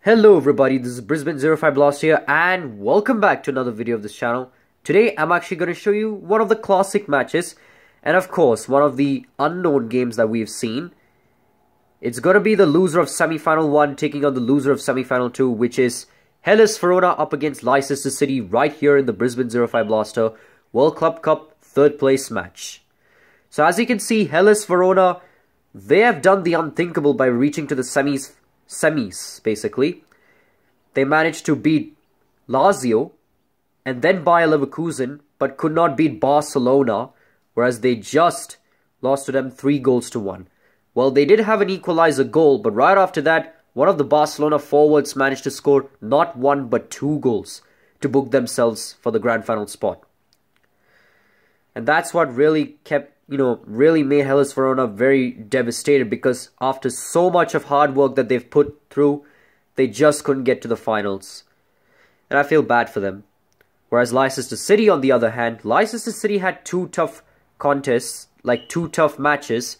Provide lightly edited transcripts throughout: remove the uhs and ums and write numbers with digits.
Hello everybody, this is Brisbane 05 Blast here and welcome back to another video of this channel. Today I'm actually going to show you one of the classic matches and of course one of the unknown games that we've seen. It's going to be the loser of semi-final 1 taking on the loser of semi-final 2, which is Hellas Verona up against Leicester City right here in the Brisbane 05 Blaster World Club Cup 3rd place match. So as you can see, Hellas Verona, they have done the unthinkable by reaching to the semis basically. They managed to beat Lazio and then Bayer Leverkusen, but could not beat Barcelona, whereas they just lost to them 3-1. Well, they did have an equalizer goal, but right after that, one of the Barcelona forwards managed to score not 1 but 2 goals to book themselves for the grand final spot. And that's what really really made Hellas Verona very devastated, because after so much of hard work that they've put through, they just couldn't get to the finals. And I feel bad for them. Whereas Leicester City, on the other hand, Leicester City had 2 tough contests, like 2 tough matches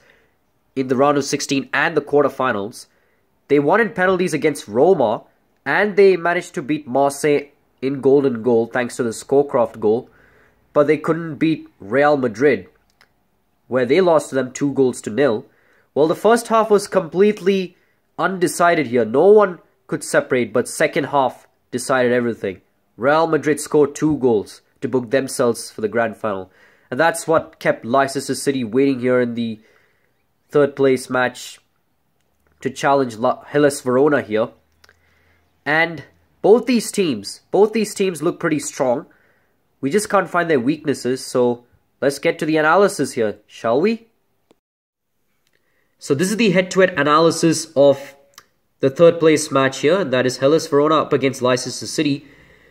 in the round of 16 and the quarterfinals. They won in penalties against Roma, and they managed to beat Marseille in golden goal thanks to the Scowcroft goal, but they couldn't beat Real Madrid, where they lost to them 2-0. Well, the first half was completely undecided here. No one could separate, but second half decided everything. Real Madrid scored 2 goals to book themselves for the grand final. And that's what kept Leicester City waiting here in the 3rd place match to challenge Hellas Verona here. And both these teams look pretty strong. We just can't find their weaknesses, so let's get to the analysis here, shall we? So this is the head-to-head analysis of the 3rd place match here, and that is Hellas Verona up against Leicester City.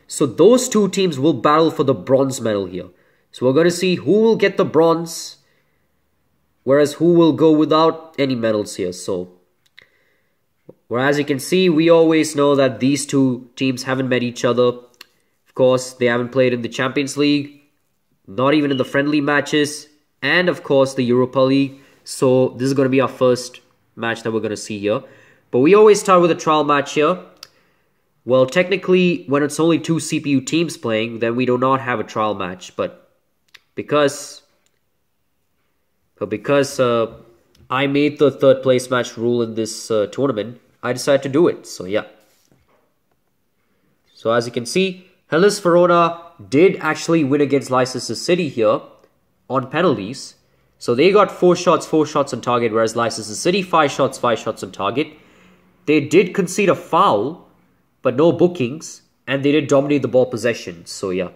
So those 2 teams will battle for the bronze medal here. So we're going to see who will get the bronze, whereas who will go without any medals here. So, whereas you can see, we always know that these 2 teams haven't met each other. Of course, they haven't played in the Champions League, not even in the friendly matches, and of course the Europa League. So this is going to be our first match that we're going to see here. But we always start with a trial match here. Well, technically, when it's only 2 CPU teams playing, then we do not have a trial match. But because I made the 3rd place match rule in this tournament, I decided to do it. So yeah. So as you can see, Hellas Verona did actually win against Leicester City here on penalties. So they got 4 shots on target, whereas Leicester City 5 shots on target. They did concede a foul, but no bookings, and they did dominate the ball possession. So yeah.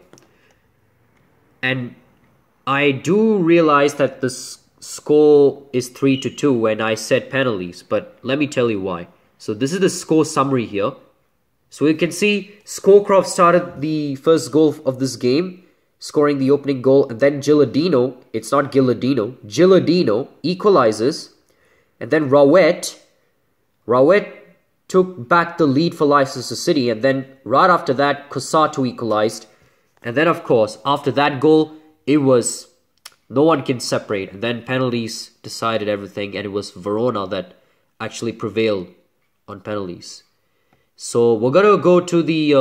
And I do realize that the score is 3-2 when I said penalties, but let me tell you why. So this is the score summary here. So you can see Scowcroft started the first goal of this game, scoring the opening goal, and then Gilardino, it's not Gilardino, Gilardino equalizes, and then Rowett took back the lead for Leicester City, and then right after that, Cossato equalized, and then of course, after that goal, it was no one can separate, and then penalties decided everything, and it was Verona that actually prevailed on penalties. So we're going to go to the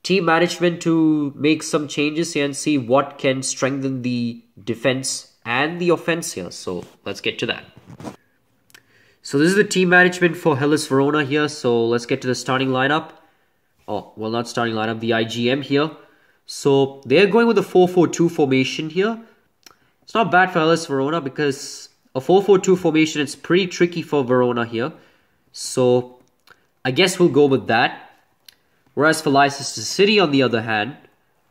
team management to make some changes here and see what can strengthen the defense and the offense here. So let's get to that. So this is the team management for Hellas Verona here. So let's get to the starting lineup. Oh, well, not starting lineup, the IGM here. So they're going with a 4-4-2 formation here. It's not bad for Hellas Verona because a 4-4-2 formation, it's pretty tricky for Verona here. So I guess we'll go with that. Whereas for Leicester City, on the other hand,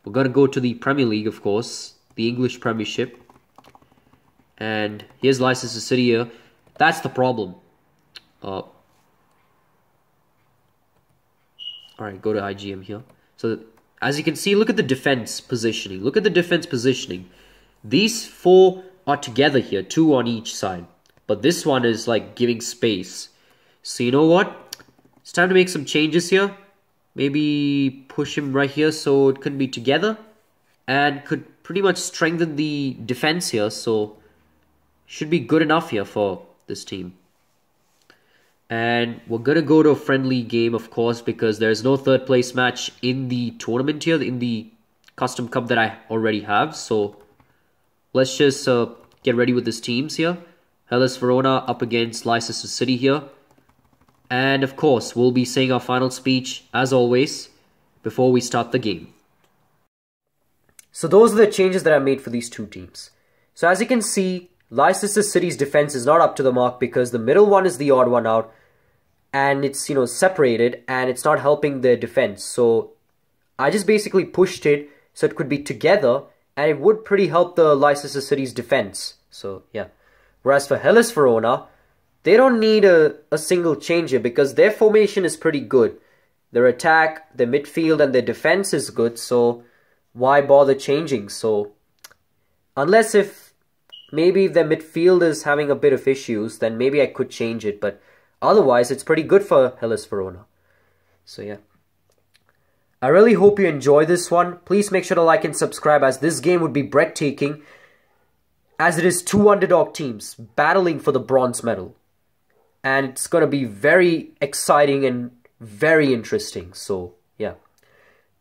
we're going to go to the Premier League, of course, the English Premiership. And here's Leicester City here. That's the problem. Alright, go to IGM here. So, as you can see, look at the defense positioning. Look at the defense positioning. These 4 are together here, 2 on each side. But this one is like giving space. So, you know what? It's time to make some changes here. Maybe push him right here so it can be together. And could pretty much strengthen the defense here. So, should be good enough here for this team. And we're going to go to a friendly game, of course, because there's no third place match in the tournament here, in the custom cup that I already have. So let's just get ready with these teams here. Hellas Verona up against Leicester City here. And of course, we'll be saying our final speech, as always, before we start the game. So those are the changes that I made for these two teams. So as you can see, Leicester City's defense is not up to the mark because the middle one is the odd one out. And it's, separated and it's not helping their defense. So I just basically pushed it so it could be together and it would pretty help the Leicester City's defense. So, yeah. Whereas for Hellas Verona, they don't need a single change here because their formation is pretty good. Their attack, their midfield and their defense is good. So why bother changing? So unless if maybe their midfield is having a bit of issues, then maybe I could change it. But otherwise, it's pretty good for Hellas Verona. So yeah. I really hope you enjoy this one. Please make sure to like and subscribe as this game would be breathtaking as it is two underdog teams battling for the bronze medal. And it's going to be very exciting and very interesting. So yeah.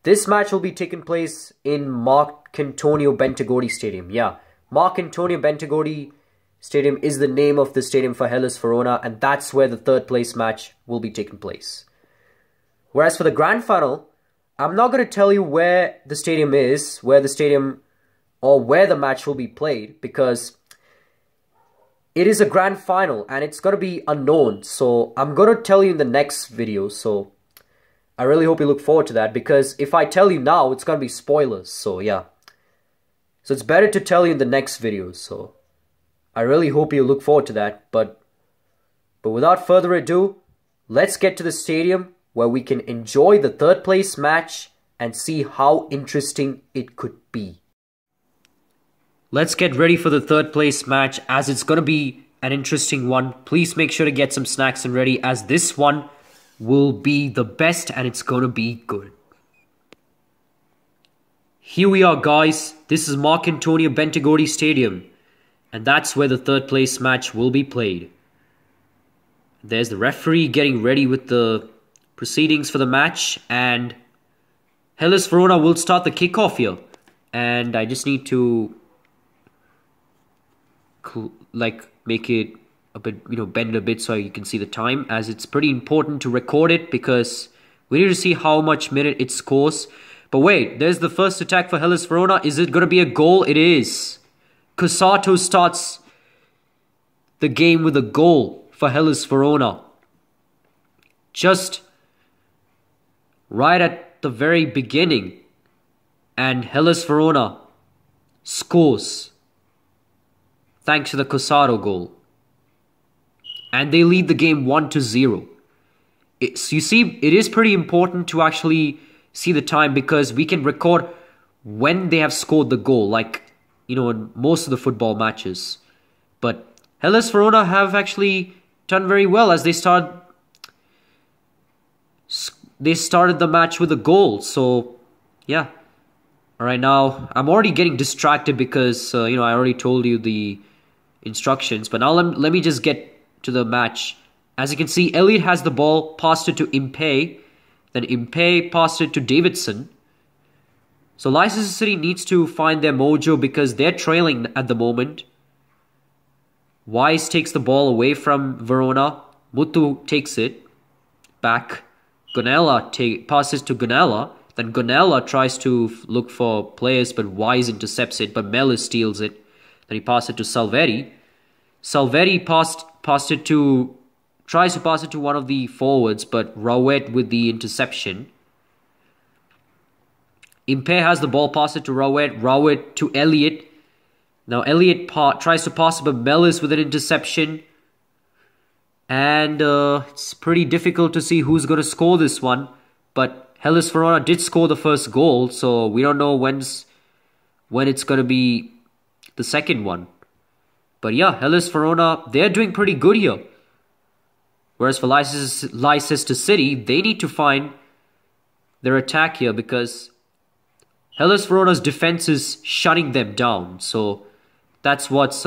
This match will be taking place in Marcantonio Bentegodi Stadium. Yeah, Marcantonio Bentegodi Stadium is the name of the stadium for Hellas Verona, and that's where the third place match will be taking place. Whereas for the grand final, I'm not going to tell you where the stadium is, where the match will be played, because it is a grand final and it's going to be unknown. So I'm going to tell you in the next video. So I really hope you look forward to that, because if I tell you now, it's going to be spoilers. So yeah. So it's better to tell you in the next video. So I really hope you look forward to that. But without further ado, let's get to the stadium where we can enjoy the third place match and see how interesting it could be. Let's get ready for the third place match as it's going to be an interesting one. Please make sure to get some snacks and ready as this one will be the best and it's going to be good. Here we are, guys. This is Marcantonio Bentegodi Stadium. And that's where the third place match will be played. There's the referee getting ready with the proceedings for the match. And Hellas Verona will start the kickoff here. And I just need to make it a bit, bend it a bit so you can see the time. As it's pretty important to record it because we need to see how much minute it scores. But wait, there's the first attack for Hellas Verona. Is it going to be a goal? It is. Cossato starts the game with a goal for Hellas Verona. Just right at the very beginning. And Hellas Verona scores thanks to the Cossato goal. And they lead the game 1-0. You see, it is pretty important to actually see the time because we can record when they have scored the goal, in most of the football matches. But Hellas Verona have actually done very well as they started the match with a goal. So, yeah. Alright, now, I'm already getting distracted because, I already told you the instructions. But now let me just get to the match. As you can see, Elliot has the ball, passed it to Impey. Then Impey passed it to Davidson. So Leicester City needs to find their mojo because they're trailing at the moment. Wise takes the ball away from Verona. Mutu takes it back. Gonella passes to Gonella. Then Gonella tries to look for players, but Wise intercepts it. But Melis steals it. Then he passes it to Salveri. Salveri tries to pass it to one of the forwards, but Rowett with the interception. Impey has the ball, pass it to Rowett. Rowett to Elliot. Now Elliot tries to pass it, but Melis with an interception. And it's pretty difficult to see who's going to score this one. But Hellas Verona did score the first goal, so we don't know when it's going to be the second one. But yeah, Hellas Verona, they're doing pretty good here. Whereas for Leicester City, they need to find their attack here because Hellas Verona's defense is shutting them down. So that's what's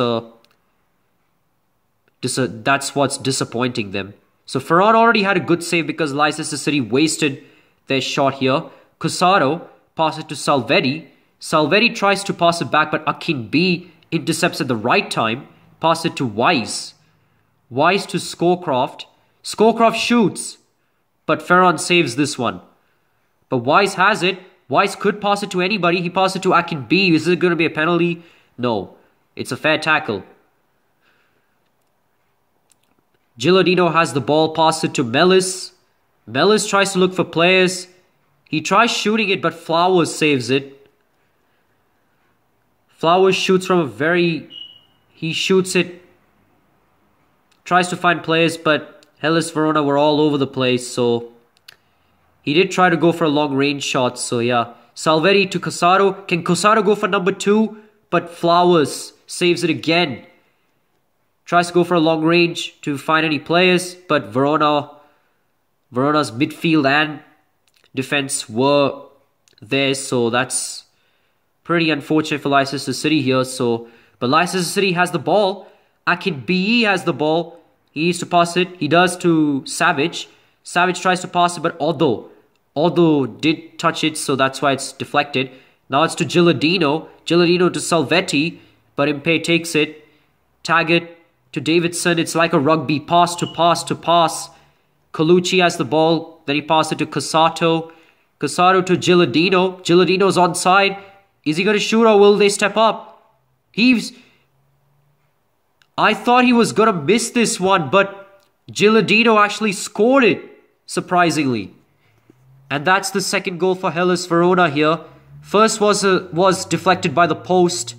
disappointing them. So Ferran already had a good save because Leicester City wasted their shot here. Cusaro passes it to Salvetti. Salvetti tries to pass it back, but Akinbi intercepts at the right time. Pass it to Wise. Wise to Scowcroft. Scowcroft shoots, but Ferran saves this one. But Wise has it. Wise could pass it to anybody. He passed it to Akinbi. Is it going to be a penalty? No. It's a fair tackle. Gilardino has the ball, passes it to Mellis. Mellis tries to look for players. He tries shooting it, but Flowers saves it. Flowers shoots from a very... He shoots it. Tries to find players, but Hellas Verona were all over the place, so... He did try to go for a long-range shot, so yeah. Salvetti to Cusaro. Can Cusaro go for number 2? But Flowers saves it again. Tries to go for a long range to find any players, but Verona's midfield and defense were there, so that's pretty unfortunate for Leicester City here. But Leicester City has the ball. Akinbiyi has the ball. He needs to pass it. He does to Savage. Savage tries to pass it, but Oddo did touch it, so that's why it's deflected. Now it's to Gilardino. Gilardino to Salvetti, but Impe takes it. Taggart to Davidson. It's like a rugby. Pass to pass to pass. Colucci has the ball. Then he passes it to Casato. Casato to Gilardino. Gilardino's onside. Is he going to shoot or will they step up? I thought he was going to miss this one, but Gilardino actually scored it, surprisingly. And that's the second goal for Hellas Verona here. First was deflected by the post.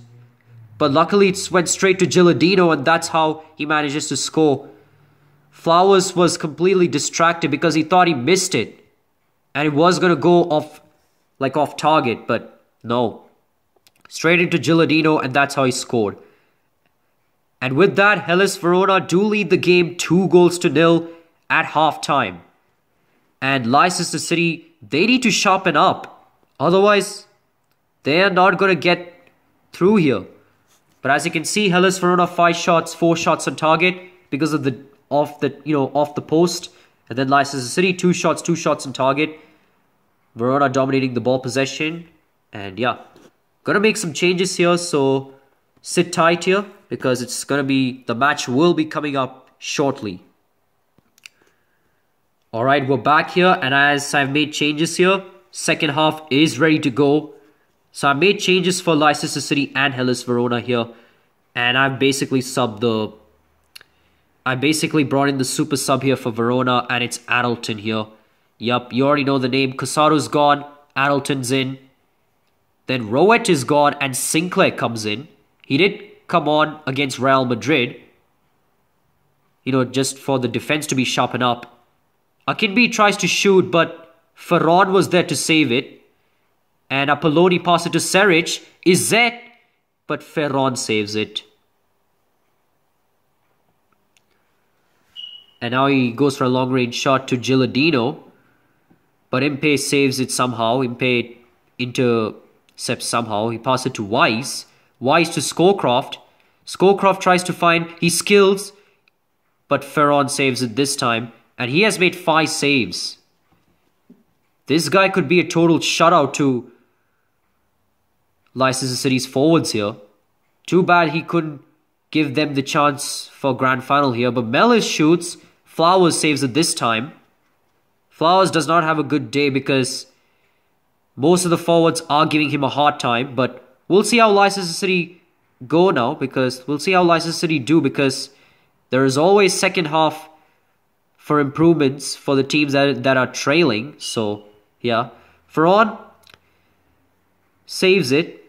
But luckily it went straight to Gilardino, and that's how he manages to score. Flowers was completely distracted because he thought he missed it. And it was going to go off target, but no. Straight into Gilardino, and that's how he scored. And with that, Hellas Verona do lead the game 2-0 at halftime. And Leicester City, they need to sharpen up. Otherwise, they are not going to get through here. But as you can see, Hellas Verona 4 shots on target because of off the post, and then Leicester City 2 shots on target. Verona dominating the ball possession, and yeah, gonna make some changes here. So sit tight here because the match will be coming up shortly. All right, we're back here, and as I've made changes here, second half is ready to go. So I made changes for Leicester City and Hellas Verona here. And I've basically brought in the super sub here for Verona, and it's Adelton here. Yup, you already know the name. Casaro's gone, Adelton's in. Then Rowett is gone, and Sinclair comes in. He did come on against Real Madrid. Just for the defense to be sharpened up. Akinbi tries to shoot, but Ferran was there to save it. And Apolloni passes it to Seric. Izzet, but Ferran saves it. And now he goes for a long-range shot to Gilardino. But Impe saves it somehow. Impe intercepts somehow. He passes it to Wise. Wise to Scowcroft. Scowcroft tries to find... He skills. But Ferran saves it this time. And he has made 5 saves. This guy could be a total shutout to Leicester City's forwards here. Too bad he couldn't give them the chance for grand final here. But Mellis shoots. Flowers saves it this time. Flowers does not have a good day because most of the forwards are giving him a hard time. But we'll see how Leicester City go now. We'll see how Leicester City do because there is always second half for improvements for the teams that are trailing. So, yeah. Ferran saves it.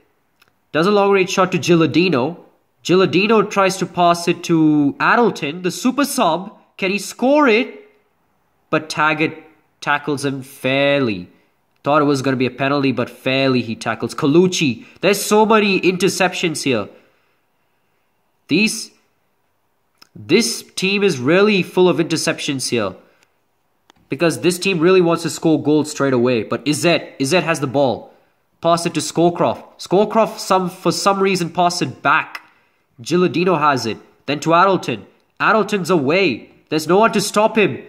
Does a long-range shot to Gilardino. Gilardino tries to pass it to Adelton, the super sub. Can he score it? But Taggart tackles him fairly. Thought it was going to be a penalty, but fairly he tackles. Colucci. There's so many interceptions here. This team is really full of interceptions here. Because this team really wants to score goals straight away. But Izzet has the ball. Pass it to Scowcroft. Scowcroft, for some reason, pass it back. Gilardino has it. Then to Adelton. Adelton's away. There's no one to stop him.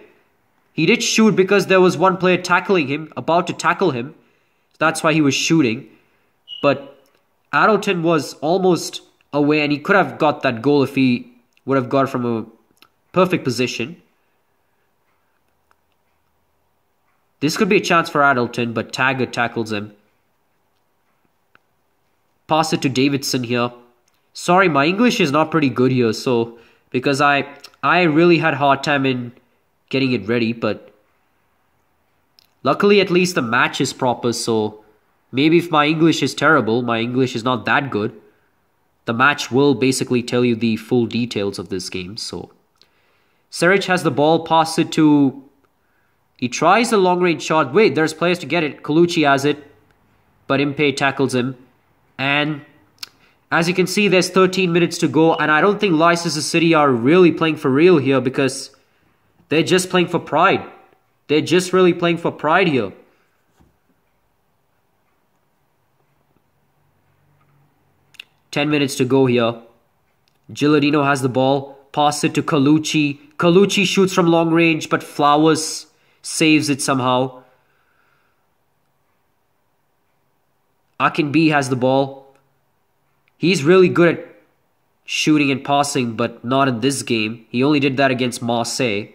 He did shoot because there was one player tackling him, about to tackle him. That's why he was shooting. But Addleton was almost away, and he could have got that goal if he would have got from a perfect position. This could be a chance for Addleton, but Taggart tackles him. Pass it to Davidson here. Sorry, my English is not pretty good here, so because I really had a hard time in getting it ready, but luckily at least the match is proper, so maybe if my English is terrible, my English is not that good, the match will basically tell you the full details of this game. So Seric has the ball, pass it to... He tries the long-range shot. Wait, there's players to get it. Colucci has it, but Impey tackles him. And as you can see, there's 13 minutes to go, and I don't think Leicester City are really playing for real here because they're just playing for pride. They're just really playing for pride here. Ten minutes to go here. Gilardino has the ball. Pass it to Colucci. Colucci shoots from long range, but Flowers saves it somehow. Akinbi has the ball. He's really good at shooting and passing, but not in this game. He only did that against Marseille.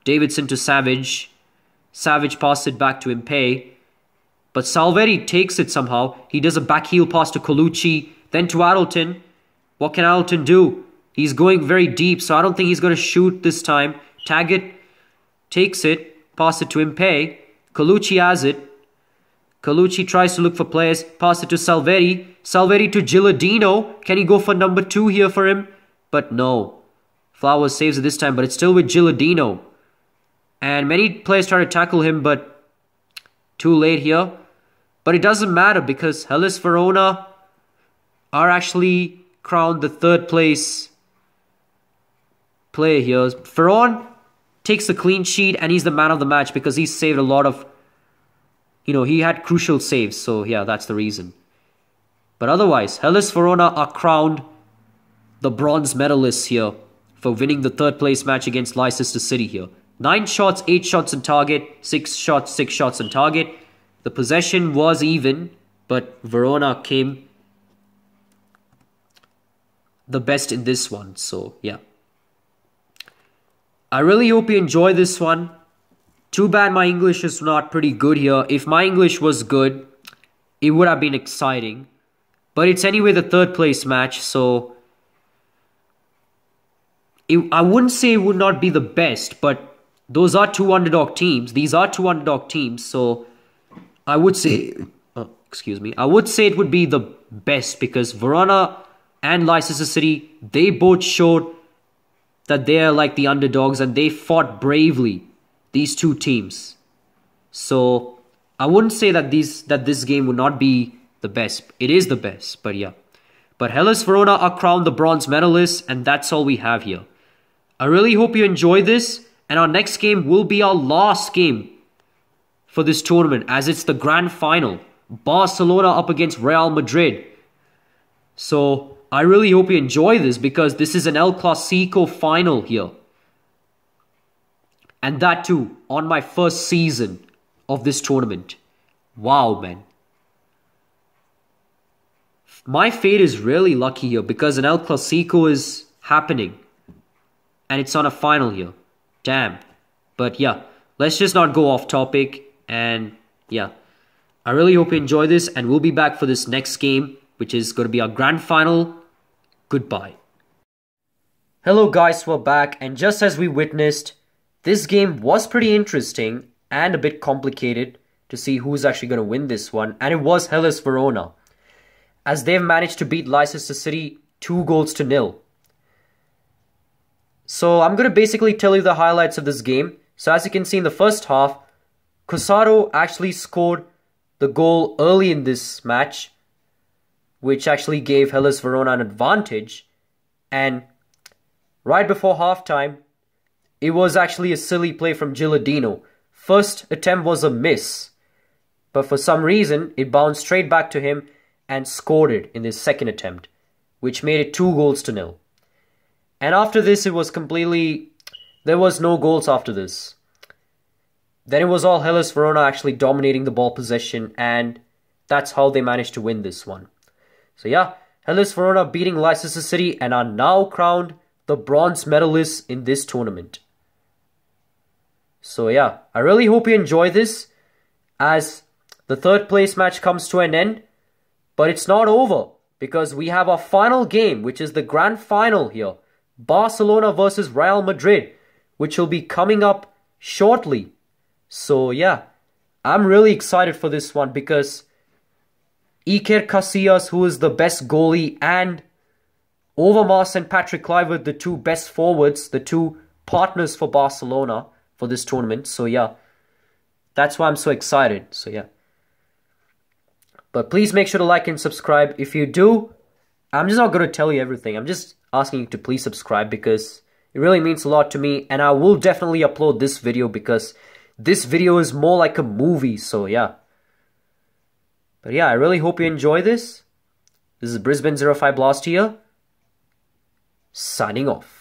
Davidson to Savage. Savage passes it back to Impey. But Salveri takes it somehow. He does a back heel pass to Colucci. Then to Addleton. What can Addleton do? He's going very deep, so I don't think he's going to shoot this time. Taggart takes it. Pass it to Impey. Colucci has it. Colucci tries to look for players. Pass it to Salveri. Salveri to Gilardino. Can he go for number 2 here for him? But no. Flowers saves it this time, but it's still with Gilardino. And many players try to tackle him, but too late here. But it doesn't matter because Hellas Verona are actually crowned the 3rd place player here. Ferron takes the clean sheet and he's the man of the match because he saved a lot of, he had crucial saves. So yeah, that's the reason. But otherwise, Hellas Verona are crowned the bronze medalists here for winning the 3rd place match against Leicester City here. 9 shots, 8 shots on target, 6 shots, 6 shots on target. The possession was even, but Verona came the best in this one. So yeah. I really hope you enjoy this one. Too bad my English is not pretty good here. If my English was good, it would have been exciting. But it's anyway the 3rd place match, so I wouldn't say it would not be the best, but those are 2 underdog teams. These are 2 underdog teams, so I would say, I would say it would be the best because Verona and Leicester City, they both showed that they are like the underdogs and they fought bravely, these 2 teams. So I wouldn't say that this game would not be the best. It is the best, but yeah. But Hellas Verona are crowned the bronze medalists, and that's all we have here. I really hope you enjoy this, and our next game will be our last game for this tournament, as it's the grand final. Barcelona up against Real Madrid. So I really hope you enjoy this because this is an El Clasico final here. And that too, on my first season of this tournament. Wow, man. My fate is really lucky here because an El Clasico is happening. And it's on a final here. Damn. But yeah, let's just not go off topic. And yeah, I really hope you enjoy this. And we'll be back for this next game, which is going to be our grand final. Goodbye. Hello guys, we're back, and just as we witnessed, this game was pretty interesting and a bit complicated to see who's actually going to win this one, and it was Hellas Verona, as they've managed to beat Leicester City 2-0. So I'm going to basically tell you the highlights of this game. So as you can see in the first half, Cosaro actually scored the goal early in this match, which actually gave Hellas Verona an advantage. And right before halftime, it was actually a silly play from Gilardino. First attempt was a miss, but for some reason, it bounced straight back to him and scored it in his second attempt, which made it 2-0. And after this, it was completely there was no goals after this. Then it was all Hellas Verona actually dominating the ball possession, and that's how they managed to win this one. So yeah, Hellas Verona beating Leicester City and are now crowned the bronze medalists in this tournament. So yeah, I really hope you enjoy this, as the third place match comes to an end. But it's not over, because we have our final game, which is the grand final here. Barcelona versus Real Madrid, which will be coming up shortly. So yeah, I'm really excited for this one, because Iker Casillas, who is the best goalie, and Overmars and Patrick Kluivert, the two best forwards, the two partners for Barcelona for this tournament. So yeah, that's why I'm so excited. So yeah. But please make sure to like and subscribe. If you do, I'm just not going to tell you everything. I'm just asking you to please subscribe, because it really means a lot to me. And I will definitely upload this video, because this video is more like a movie. So yeah. But yeah, I really hope you enjoy this. This is Brisbane 05 Blast here, signing off.